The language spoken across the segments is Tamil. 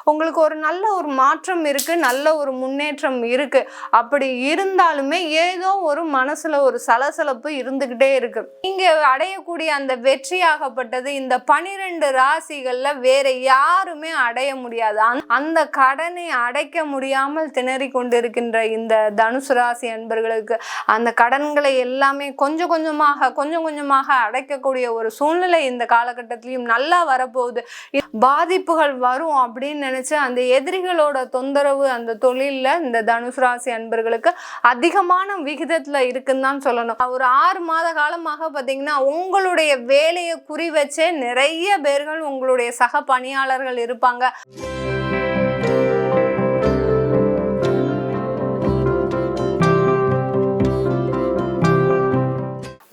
உங்களுக்கு ஒரு நல்ல ஒரு மாற்றம் இருக்கு, நல்ல ஒரு முன்னேற்றம் இருக்கு. அப்படி இருந்தாலுமே ஏதோ ஒரு மனசுல ஒரு சலசலப்பு இருந்துகிட்டே இருக்கு. நீங்க அடையக்கூடிய அந்த வெற்றியாகப்பட்டது இந்த 12 ராசிகள்ல வேற யாருமே அடைய முடியாது. அந்த கடனை அடைக்க முடியாமல் திணறி கொண்டிருக்கின்ற இந்த தனுசு ராசி அன்பர்களுக்கு அந்த கடன்களை எல்லாமே கொஞ்சம் கொஞ்சமாக அடைக்கக்கூடிய ஒரு சூழ்நிலை இந்த காலகட்டத்திலையும் நல்லா வரப்போகுது. பாதிப்புகள் வரும் அப்படின்னு நினைச்சு அந்த எதிரிகளோட தொந்தரவு அந்த தொழில்ல இந்த தனுசு ராசி அன்பர்களுக்கு அதிகமான விகிதத்துல இருக்குன்னு தான் சொல்லணும். ஒரு 6 மாத காலமாக பார்த்தீங்கன்னா உங்களுடைய வேலையை குறி வச்சே நிறைய பேர்கள் உங்களுடைய சக பணியாளர்கள் இருப்பாங்க.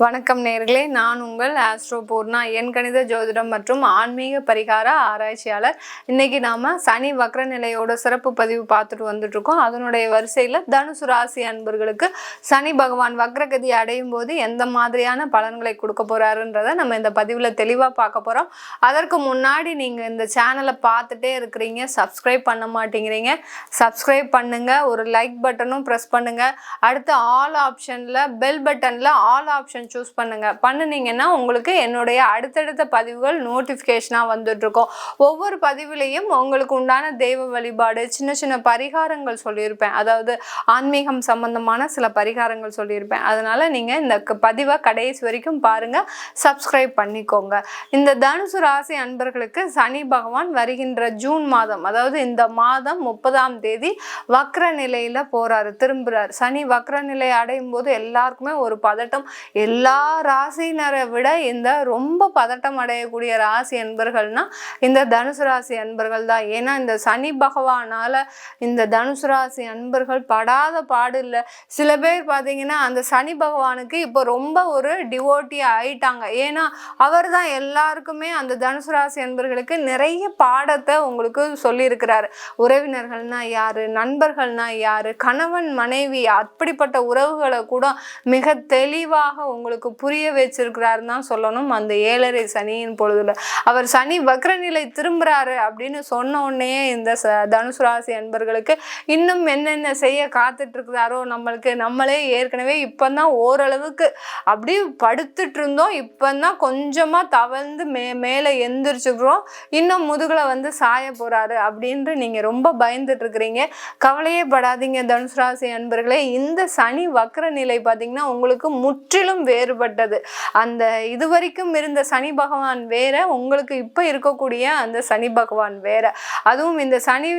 வணக்கம் நேயர்களே, நான் உங்கள் ஆஸ்ட்ரோ பூர்ணா, என் கணித ஜோதிடம் மற்றும் ஆன்மீக பரிகார ஆராய்ச்சியாளர். இன்னைக்கு நாம சனி வக்ர நிலையோட சிறப்பு பதிவு பார்த்துட்டு வந்துட்டு இருக்கோம். அதனுடைய வரிசையில் தனுசு ராசி அன்பர்களுக்கு சனி பகவான் வக்ரகதி அடையும் போது எந்த மாதிரியான பலன்களை கொடுக்க போறாருன்றதை நம்ம இந்த பதிவில் தெளிவாக பார்க்க போறோம். அதற்கு முன்னாடி நீங்க இந்த சேனலை பார்த்துட்டே இருக்கிறீங்க, சப்ஸ்கிரைப் பண்ண மாட்டேங்கிறீங்க, சப்ஸ்கிரைப் பண்ணுங்க, ஒரு லைக் பட்டனும் ப்ரெஸ் பண்ணுங்க. அடுத்து ஆல் ஆப்ஷன்ல பெல் பட்டன்ல ஆல் ஆப்ஷன் சூஸ் பண்ணுனீங்கன்னா உங்களுக்கு என்னுடைய அடுத்தடுத்த பதிவுகள் நோட்டிஃபிகேஷனா வந்துட்டு இருக்கும். ஒவ்வொரு பதிவிலையும் உங்களுக்கு உண்டான தெய்வ வழிபாடு, சின்ன சின்ன பரிகாரங்கள் சொல்லியிருப்பேன். அதாவது ஆன்மீகம் சம்பந்தமான சில பரிகாரங்கள் சொல்லியிருப்பேன். அதனால நீங்க இந்த பதிவை கடைசி வரைக்கும் பாருங்க, சப்ஸ்கிரைப் பண்ணிக்கோங்க. இந்த தனுசு ராசி அன்பர்களுக்கு சனி பகவான் வருகின்ற ஜூன் மாதம், அதாவது இந்த மாதம் 30ஆம் தேதி வக்ர நிலையில போறாரு, திரும்புறாரு. சனி வக்ர நிலை அடையும் போது எல்லாருக்குமே ஒரு பதட்டம். எல்லா ராசினரை விட இந்த ரொம்ப பதட்டம் அடையக்கூடிய ராசி அன்பர்கள்னா இந்த தனுசு ராசி அன்பர்கள் தான். ஏன்னா இந்த சனி பகவானால இந்த தனுசு ராசி அன்பர்கள் படாத பாடு இல்லை. சில பேர் பார்த்தீங்கன்னா அந்த சனி பகவானுக்கு இப்போ ரொம்ப ஒரு டிவோட்டி ஆயிட்டாங்க. ஏன்னா அவர் தான் எல்லாருக்குமே அந்த தனுசு ராசி அன்பர்களுக்கு நிறைய பாடத்தை உங்களுக்கு சொல்லியிருக்கிறாரு. உறவினர்கள்னா யாரு, நண்பர்கள்னா யாரு, கணவன் மனைவி அப்படிப்பட்ட உறவுகளை கூட மிக தெளிவாக உங்களுக்கு புரிய வச்சிருக்கிறாருன்னு தான் சொல்லணும். அந்த 7.5 சனியின் பொழுதுல அவர் சனி வக்ர நிலை திரும்புறாரு அப்படின்னு சொன்ன உடனே இந்த தனுசு ராசி அன்பர்களுக்கு இன்னும் என்னென்ன செய்ய காத்துட்டு இருக்கிறாரோ நம்மளே ஏற்கனவே இப்பதான் ஓரளவுக்கு அப்படி படுத்துட்டு இருந்தோம், இப்பதான் கொஞ்சமா தவழ்ந்து மேலே எந்திரிச்சுக்கிறோம், இன்னும் முதுகுல வந்து சாய போறாரு அப்படின்னு நீங்க ரொம்ப பயந்துட்டு இருக்கிறீங்க. கவலையே படாதீங்க தனுசு ராசி அன்பர்களே. இந்த சனி வக்ர நிலை பார்த்தீங்கன்னா உங்களுக்கு முற்றிலும் வேறுபட்டது. அந்த இதுவரைக்கும் இருந்த சனி பகவான் வேற, உங்களுக்கு இப்ப இருக்கக்கூடிய அந்த சனி பகவான் வேற. அதுவும் இந்த சனி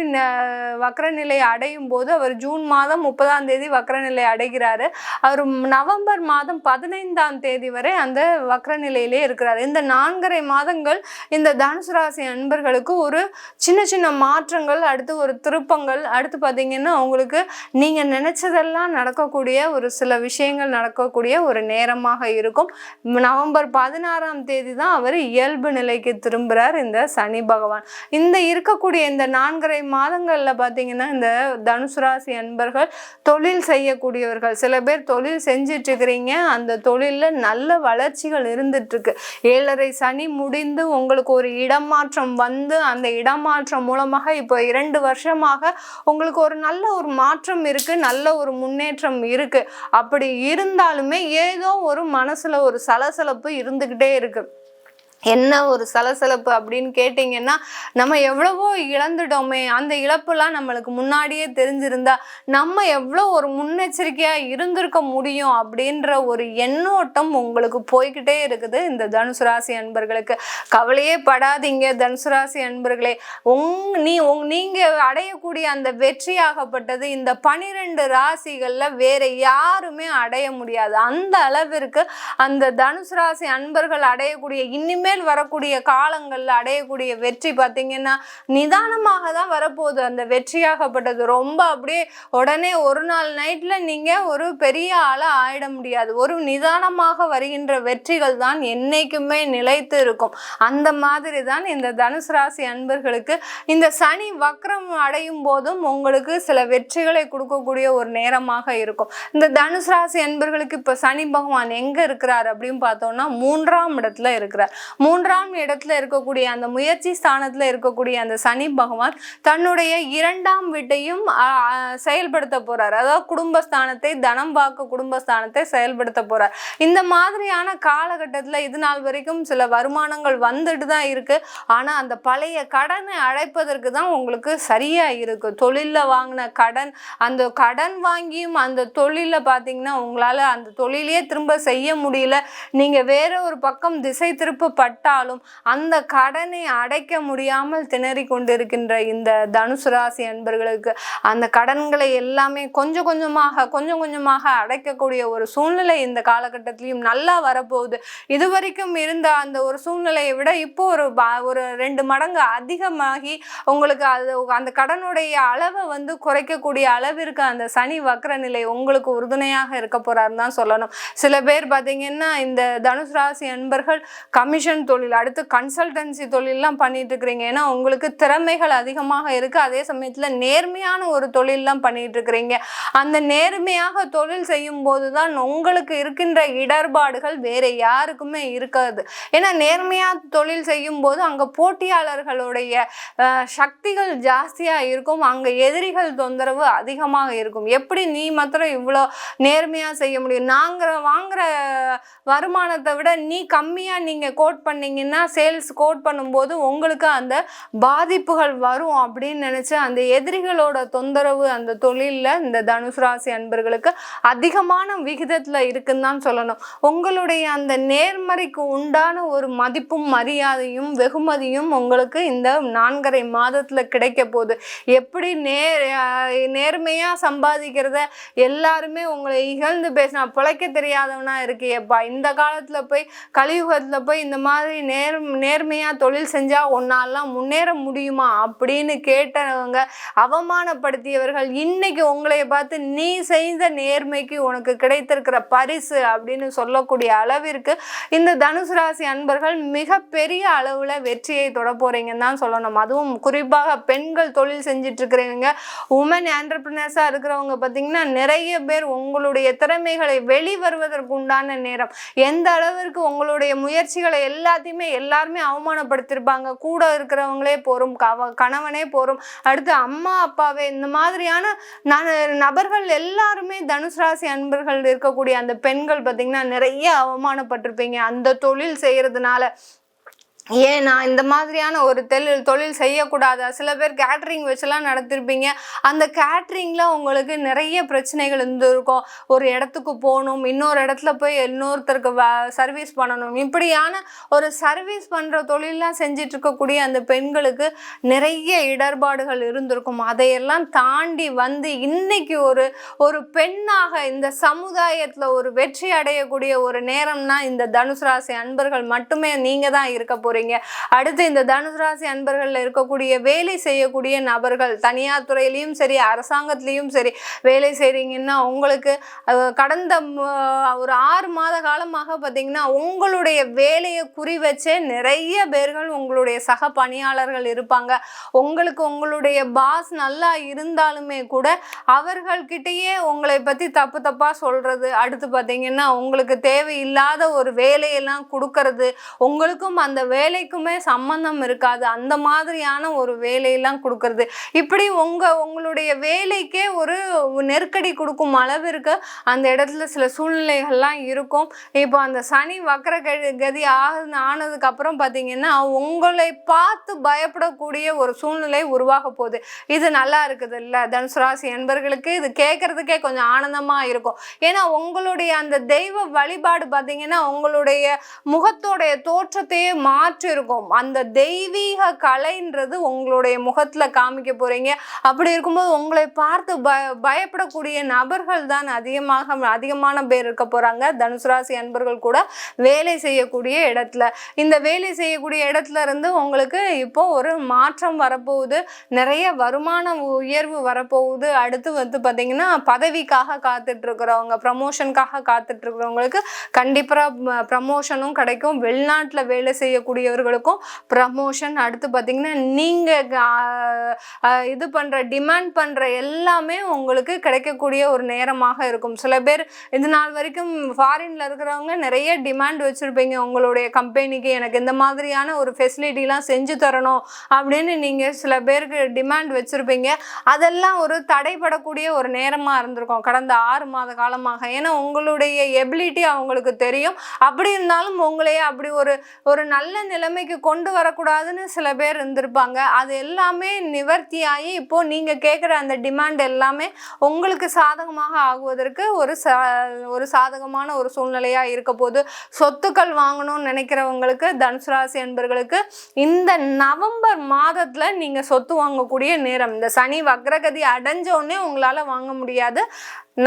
வக்ர நிலை அடையும் போது அவர் ஜூன் மாதம் 30ஆம் தேதி வக்ர நிலை அடைகிறாரு. அவர் நவம்பர் மாதம் 15ஆம் தேதி வரை அந்த வக்ர நிலையிலே இருக்கிறார். இந்த 4.5 மாதங்கள் இந்த தனுசு ராசி அன்பர்களுக்கு ஒரு சின்ன சின்ன மாற்றங்கள், அடுத்து ஒரு திருப்பங்கள், அடுத்து பார்த்தீங்கன்னா உங்களுக்கு நீங்க நினைச்சதெல்லாம் நடக்கக்கூடிய ஒரு சில விஷயங்கள் நடக்கக்கூடிய ஒரு நேரமாக இருக்கும். நவம்பர் 16ஆம் தேதி தான் அவர் இயல்பு நிலைக்கு திரும்புறார் இந்த சனி பகவான். இந்த இருக்கக்கூடிய இந்த 4.5 மாதங்கள்ல பார்த்தீங்கன்னா இந்த தனுசு ராசி அன்பர்கள் தொழில் செய்யக்கூடியவர்கள், சில பேர் தொழில் செஞ்சிட்டு இருக்கிறீங்க, அந்த தொழில்ல நல்ல வளர்ச்சிகள் இருந்துட்டு இருக்கு. 7.5 சனி முடிந்து உங்களுக்கு ஒரு இடமாற்றம் வந்து அந்த இடமாற்றம் மூலமாக இப்போ 2 வருஷமாக உங்களுக்கு ஒரு நல்ல ஒரு மாற்றம் இருக்கு, நல்ல ஒரு முன்னேற்றம் இருக்கு. அப்படி இருந்தாலுமே ஏதோ ஒரு மனசுல ஒரு சலசலப்பு இருந்துகிட்டே இருக்கு. என்ன ஒரு சலசலப்பு அப்படின்னு கேட்டிங்கன்னா, நம்ம எவ்வளவோ இழந்துட்டோமே, அந்த இழப்புலாம் நம்மளுக்கு முன்னாடியே தெரிஞ்சிருந்தா நம்ம எவ்வளோ ஒரு முன்னெச்சரிக்கையாக இருந்திருக்க முடியும் அப்படின்ற ஒரு எண்ணோட்டம் உங்களுக்கு போய்கிட்டே இருக்குது இந்த தனுசு ராசி அன்பர்களுக்கு. கவலையே படாதீங்க தனுசு ராசி அன்பர்களே. நீங்க அடையக்கூடிய அந்த வெற்றியாகப்பட்டது இந்த 12 ராசிகள்ல வேற யாருமே அடைய முடியாது. அந்த அளவிற்கு அந்த தனுசு ராசி அன்பர்கள் அடையக்கூடிய இனிமேல் வரக்கூடிய காலங்கள்ல அடையக்கூடிய வெற்றி பார்த்தீங்கன்னா நிதானமாக தான் வரப்போகுது. அந்த வெற்றியாகப்பட்டது ரொம்ப அப்படியே உடனே ஒரு நாள் நைட்ல நீங்க ஒரு பெரிய ஆளா ஆயிட முடியாது. ஒரு நிதானமாக வருகின்ற வெற்றிகள் தான் என்னைக்குமே நிலைத்து இருக்கும். அந்த மாதிரி தான் இந்த தனுசு ராசி அன்பர்களுக்கு இந்த சனி வக்ரம் அடையும் போதும் உங்களுக்கு சில வெற்றிகளை கொடுக்கக்கூடிய ஒரு நேரமாக இருக்கும். இந்த தனுசு ராசி அன்பர்களுக்கு இப்ப சனி பகவான் எங்க இருக்கிறார் அப்படின்னு பார்த்தோம்னா 3ஆம் இடத்துல இருக்கிறார். மூன்றாம் இடத்துல இருக்கக்கூடிய அந்த முயற்சி ஸ்தானத்துல இருக்கக்கூடிய அந்த சனி பகவான் தன்னுடைய 2ஆம் வீட்டையும் செயல்படுத்த போறார். அதாவது குடும்பஸ்தானத்தை, தனம் பார்க்க குடும்பஸ்தானத்தை செயல்படுத்த போறார். இந்த மாதிரியான காலகட்டத்துல இது நாள் வரைக்கும் சில வருமானங்கள் வந்துட்டு தான் இருக்கு. ஆனா அந்த பழைய கடனை அடைப்பதற்கு தான் உங்களுக்கு சரியா இருக்கு. தொழில்ல வாங்கின கடன், அந்த கடன் வாங்கியும் அந்த தொழில பாத்தீங்கன்னா உங்களால அந்த தொழிலையே திரும்ப செய்ய முடியல. நீங்க வேற ஒரு பக்கம் திசை திருப்பப்பட்டாலும் அந்த கடனை அடைக்க முடியாமல் திணறி கொண்டிருக்கின்ற இந்த தனுசு ராசி அன்பர்களுக்கு அந்த கடன்களை எல்லாமே கொஞ்சம் கொஞ்சமாக அடைக்கக்கூடிய ஒரு சூழ்நிலை இந்த காலகட்டத்திலையும் நல்லா வரப்போகுது. இதுவரைக்கும் இருந்த அந்த ஒரு சூழ்நிலையை விட இப்போ ஒரு 2 மடங்கு அதிகமாகி உங்களுக்கு அந்த கடனுடைய அளவை குறைக்கக்கூடிய அளவிற்கு அந்த சனி வக்ர நிலை உங்களுக்கு உறுதுணையாக இருக்க போறாருன்னு தான் சொல்லணும். சில பேர் பார்த்தீங்கன்னா இந்த தனுசு ராசி அன்பர்கள் கமிஷன் தொழில், அடுத்து கன்சல்டன்சி தொழிலெலாம் பண்ணிட்டு இருக்கிறீங்க. ஏன்னா உங்களுக்கு திறமைகள் அதிகமாக இருக்கு. அதே சமயத்தில் நேர்மையான ஒரு தொழிலெலாம் பண்ணிட்டு இருக்கிறீங்க. அந்த நேர்மையாக தொழில் செய்யும் போது தான் உங்களுக்கு இருக்கின்ற இடர்பாடுகள் வேற யாருக்குமே இருக்காது. ஏன்னா நேர்மையா தொழில் செய்யும் போது அங்க போட்டியாளர்களுடைய சக்திகள் ஜாஸ்தியா இருக்கும். அங்க எதிரிகள் தொந்தரவு அதிகமாக இருக்கும். எப்படி நீ மாத்திரம் இவ்வளோ நேர்மையா செய்ய முடியும்? வாங்குற வருமானத்தை விட நீ கம்மியா நீங்க கோட் பண்ணீங்கன்னா, சேல்ஸ் கோட் பண்ணும்போது உங்களுக்கு அந்த பாதிப்புகள் வரும் அப்படின்னு நினைச்சு அந்த எதிரிகளோட தொந்தரவு அந்த தொழில்ல இந்த தனுசு ராசி அன்பர்களுக்கு அதிகமான விகிதத்துல இருக்குன்னு தான் சொல்லணும். உங்களுடைய அந்த நேர்மறைக்கு உண்டான ஒரு மதிப்பும் மரியாதையும் வெகுமதியும் உங்களுக்கு இந்த 4.5 மாதத்துல கிடைக்க போகுது. எப்படி நேர்மையா சம்பாதிக்கிறத எல்லாருமே உங்களை இகழ்ந்து பேசினா, பிழைக்க தெரியாதவனா இருக்கியப்பா, இந்த காலத்துல போய் கலியுகத்துல போய் இந்த மாதிரி நேர்மையா தொழில் செஞ்சா உன்னாலாம் முன்னேற முடியுமா அப்படின்னு கேட்டவங்க, அவமானப்படுத்தியவர்கள் இன்னைக்கு உங்களை பார்த்து நீ செய்த நேர்மைக்கு உனக்கு கிடைத்திருக்கிற பரிசு அப்படின்னு சொல்லக்கூடிய அளவிற்கு இந்த தனுசு ராசி அன்பர்கள் மிகப்பெரிய அளவுல வெற்றியை தொட போறீங்கன்னு தான் சொல்லணும். அதுவும் குறிப்பாக பெண்கள் தொழில் செஞ்சிட்டு இருக்கிறவங்க, உமன் ஆண்டர்பிரினர்ஸா இருக்கிறவங்க பார்த்தீங்கன்னா நிறைய பேர் உங்களுடைய திறமைகளை வெளிவருவதற்கு உண்டான நேரம். எந்த அளவிற்கு உங்களுடைய முயற்சிகளை எல்லாருமே அவமானப்படுத்திருப்பாங்க. கூட இருக்கிறவங்களே போரும், கணவனே போரும், அடுத்து அம்மா அப்பாவே, இந்த மாதிரியான நபர்கள் எல்லாருமே தனுசு ராசி அன்பர்கள் இருக்கக்கூடிய அந்த பெண்கள் பார்த்தீங்கன்னா நிறைய அவமானப்பட்டிருப்பீங்க அந்த தொழில் செய்யறதுனால. ஏன் நான் இந்த மாதிரியான ஒரு தொழில் செய்யக்கூடாதா? சில பேர் கேட்ரிங் வச்சுலாம் நடத்திருப்பீங்க. அந்த கேட்ரிங்ல உங்களுக்கு நிறைய பிரச்சனைகள் இருந்திருக்கும். ஒரு இடத்துக்கு போகணும், இன்னொரு இடத்துல போய் இன்னொருத்தருக்கு சர்வீஸ் பண்ணணும், இப்படியான ஒரு சர்வீஸ் பண்ற தொழிலெலாம் செஞ்சிட்டு இருக்கக்கூடிய அந்த பெண்களுக்கு நிறைய இடர்பாடுகள் இருந்திருக்கும். அதையெல்லாம் தாண்டி இன்னைக்கு ஒரு பெண்ணாக இந்த சமுதாயத்துல ஒரு வெற்றி அடையக்கூடிய ஒரு நேரம்னா இந்த தனுசு ராசி அன்பர்கள் மட்டுமே நீங்க தான் இருக்க போறீங்க. அடுத்து இந்த தனுசு ராசி அன்பர்கள்ல இருக்கக்கூடிய வேலை செய்யக்கூடிய நபர்கள், தனியார் துறையிலையும் சரி அரசாங்கத்திலையும் சரி வேலை செய்றீங்கன்னா, உங்களுக்கு கடந்த ஒரு 6 மாத காலமாக பார்த்தீங்கன்னா உங்களுடைய வேலையை குறி வச்சே நிறைய பேர்கள் உங்களுடைய சக பணியாளர்கள் இருப்பாங்க. உங்களுக்கு உங்களுடைய பாஸ் நல்லா இருந்தாலுமே கூட அவர்கள்கிட்டயே உங்களை பத்தி தப்பா சொல்றது, அடுத்து பார்த்தீங்கன்னா உங்களுக்கு தேவையில்லாத ஒரு வேலையெல்லாம் கொடுக்கறது, உங்களுக்கும் அந்த வேலைக்குமே சம்பந்தம் இருக்காது, அந்த மாதிரியான ஒரு வேலையெல்லாம் கொடுக்கறது, இப்படி உங்களுடைய வேலைக்கே ஒரு நெருக்கடி கொடுக்கும் அளவிற்கு அந்த இடத்துல சில சூழ்நிலைகள்லாம் இருக்கும். இப்போ அந்த சனி வக்ர கதி ஆனதுக்கு அப்புறம் பார்த்தீங்கன்னா உங்களை பார்த்து பயப்படக்கூடிய ஒரு சூழ்நிலை உருவாக போகுது. இது நல்லா இருக்குது இல்லை தனுசு ராசி என்பர்களுக்கு? இது கேட்கறதுக்கே கொஞ்சம் ஆனந்தமா இருக்கும். ஏன்னா உங்களுடைய அந்த தெய்வ வழிபாடு பார்த்தீங்கன்னா உங்களுடைய முகத்தோடைய தோற்றத்தையே மாற்றிருக்கும். அந்த தெய்வீக கலைன்றது உங்களுடைய முகத்துல காமிக்க போறீங்க. அப்படி இருக்கும்போது உங்களை பார்த்து பயப்படக்கூடிய நபர்கள் தான் அதிகமான பேர் இருக்க போறாங்க தனுசு ராசி அன்பர்கள் கூட வேலை செய்யக்கூடிய இடத்துல. இந்த வேலை செய்யக்கூடிய இடத்துல இருந்து உங்களுக்கு இப்போ ஒரு மாற்றம் வரப்போகுது, நிறைய வருமான உயர்வு வரப்போகுது. அடுத்து பார்த்தீங்கன்னா பதவிக்காக காத்துட்டு இருக்கிறவங்க, ப்ரமோஷனுக்காக காத்துட்டு இருக்கிறவங்களுக்கு கண்டிப்பா ப்ரமோஷனும் கிடைக்கும். வெளிநாட்டுல வேலை செய்யக்கூடிய இருக்கக்கூடியவர்களுக்கும் ப்ரமோஷன், அடுத்து பார்த்தீங்கன்னா நீங்கள் இது பண்ணுற டிமாண்ட் பண்ணுற எல்லாமே உங்களுக்கு கிடைக்கக்கூடிய ஒரு நேரமாக இருக்கும். சில பேர் இது நாள் வரைக்கும் ஃபாரின்ல இருக்கிறவங்க நிறைய டிமாண்ட் வச்சுருப்பீங்க உங்களுடைய கம்பெனிக்கு, எனக்கு இந்த மாதிரியான ஒரு ஃபெசிலிட்டிலாம் செஞ்சு தரணும் அப்படின்னு நீங்கள் சில பேருக்கு டிமாண்ட் வச்சுருப்பீங்க. அதெல்லாம் ஒரு தடைப்படக்கூடிய ஒரு நேரமாக இருந்திருக்கும் கடந்த 6 மாத காலமாக. ஏன்னா உங்களுடைய எபிலிட்டி அவங்களுக்கு தெரியும். அப்படி இருந்தாலும் உங்களையே அப்படி ஒரு நல்ல நிலைமைக்கு கொண்டு வரக்கூடாதுன்னு சில பேர் இருந்திருப்பாங்க. அது எல்லாமே நிவர்த்தியாகி இப்போது நீங்கள் கேட்குற அந்த டிமாண்ட் எல்லாமே உங்களுக்கு சாதகமாக ஆகுவதற்கு ஒரு சாதகமான ஒரு சூழ்நிலையாக இருக்க போது. சொத்துக்கள் வாங்கணும்னு நினைக்கிறவங்களுக்கு, தனுசு ராசி என்பவர்களுக்கு இந்த நவம்பர் மாதத்தில் நீங்கள் சொத்து வாங்கக்கூடிய நேரம். இந்த சனி வக்ரகதி அடைஞ்சோடனே உங்களால் வாங்க முடியாது.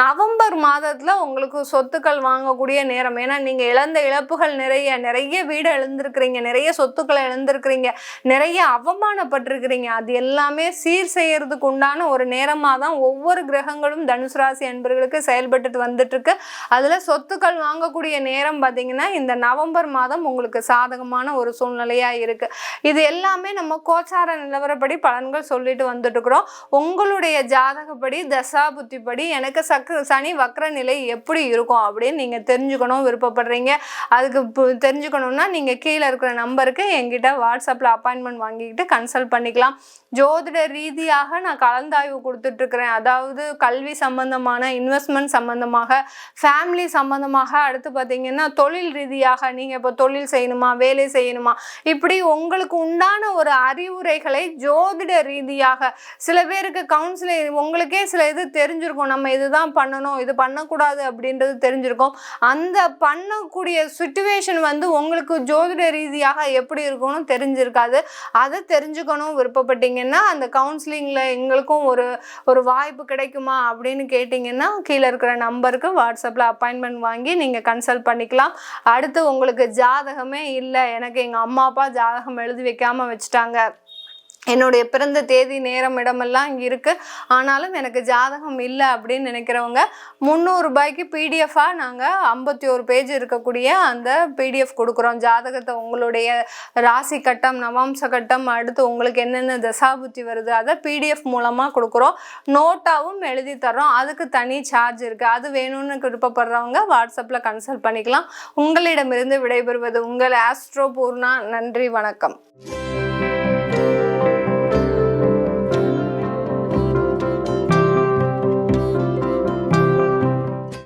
நவம்பர் மாதத்தில் உங்களுக்கு சொத்துக்கள் வாங்கக்கூடிய நேரம். ஏன்னா நீங்கள் இழந்த இழப்புகள் நிறைய வீடு இழந்திருக்கிறீங்க, நிறைய சொத்துக்களை இழந்திருக்கிறீங்க, நிறைய அவமானப்பட்டிருக்கிறீங்க. அது எல்லாமே சீர் செய்யறதுக்கு உண்டான ஒரு நேரமாக தான் ஒவ்வொரு கிரகங்களும் தனுசு ராசி என்பவர்களுக்கு செயல்பட்டு வந்துட்டுருக்கு. அதில் சொத்துக்கள் வாங்கக்கூடிய நேரம் பார்த்திங்கன்னா இந்த நவம்பர் மாதம் உங்களுக்கு சாதகமான ஒரு சூழ்நிலையாக இருக்குது. இது எல்லாமே நம்ம கோச்சார நிலவரப்படி பலன்கள் சொல்லிட்டு வந்துட்டுருக்குறோம். உங்களுடைய ஜாதகப்படி தசா புத்திப்படி எனக்கு சனி வக்ர நிலை எப்படி இருக்கும் அப்படின்னு நீங்கள் தெரிஞ்சுக்கணும் விருப்பப்படுறீங்க. அதுக்கு தெரிஞ்சுக்கணும்னா நீங்கள் கீழே இருக்கிற நம்பருக்கு என்கிட்ட வாட்ஸ்அப்பில் அப்பாயின்மெண்ட் வாங்கிக்கிட்டு கன்சல்ட் பண்ணிக்கலாம். ஜோதிட ரீதியாக நான் கலந்தாய்வு கொடுத்துட்ருக்குறேன். அதாவது கல்வி சம்பந்தமான, இன்வெஸ்ட்மெண்ட் சம்பந்தமாக, ஃபேமிலி சம்பந்தமாக, அடுத்து பார்த்தீங்கன்னா தொழில் ரீதியாக நீங்கள் இப்போ தொழில் செய்யணுமா, வேலை செய்யணுமா, இப்படி உங்களுக்கு உண்டான ஒரு அறிவுரைகளை ஜோதிட ரீதியாக. சில பேருக்கு கவுன்சிலிங் உங்களுக்கே சில இது தெரிஞ்சிருக்கும், நம்ம இதுதான் பண்ணணும், இது பண்ணக்கூடாது அப்படின்றது தெரிஞ்சிருக்கும். அந்த பண்ணக்கூடிய சுச்சுவேஷன் உங்களுக்கு ஜோதிட ரீதியாக எப்படி இருக்கும்னு தெரிஞ்சிருக்காது. அதை தெரிஞ்சுக்கணும் விருப்பப்பட்டீங்கன்னா அந்த கவுன்சிலிங்கில் எங்களுக்கும் ஒரு வாய்ப்பு கிடைக்குமா அப்படின்னு கேட்டிங்கன்னா கீழே இருக்கிற நம்பருக்கு வாட்ஸ்அப்பில் அப்பாயின்மெண்ட் வாங்கி நீங்கள் கன்சல்ட் பண்ணிக்கலாம். அடுத்து உங்களுக்கு ஜாதகமே இல்லை, எனக்கு எங்கள் அம்மா அப்பா ஜாதகம் எழுதி வைக்காமல் வச்சுட்டாங்க, என்னுடைய பிறந்த தேதி நேரம் இடமெல்லாம் இங்கே இருக்குது, ஆனாலும் எனக்கு ஜாதகம் இல்லை அப்படின்னு நினைக்கிறவங்க 300 ரூபாய்க்கு பிடிஎஃபாக நாங்கள் 51 பேஜ் இருக்கக்கூடிய அந்த பிடிஎஃப் கொடுக்குறோம். ஜாதகத்தை உங்களுடைய ராசி கட்டம், நவாம்ச கட்டம், அடுத்து உங்களுக்கு என்னென்ன தசாபுத்தி வருது அதை பிடிஎஃப் மூலமாக கொடுக்குறோம். நோட்டாவும் எழுதி தர்றோம். அதுக்கு தனி சார்ஜ் இருக்குது. அது வேணும்னு விருப்பப்படுறவங்க வாட்ஸ்அப்பில் கன்சல்ட் பண்ணிக்கலாம். உங்களிடமிருந்து விடைபெறுவது உங்கள் ஆஸ்ட்ரோ பூர்ணா. நன்றி, வணக்கம்.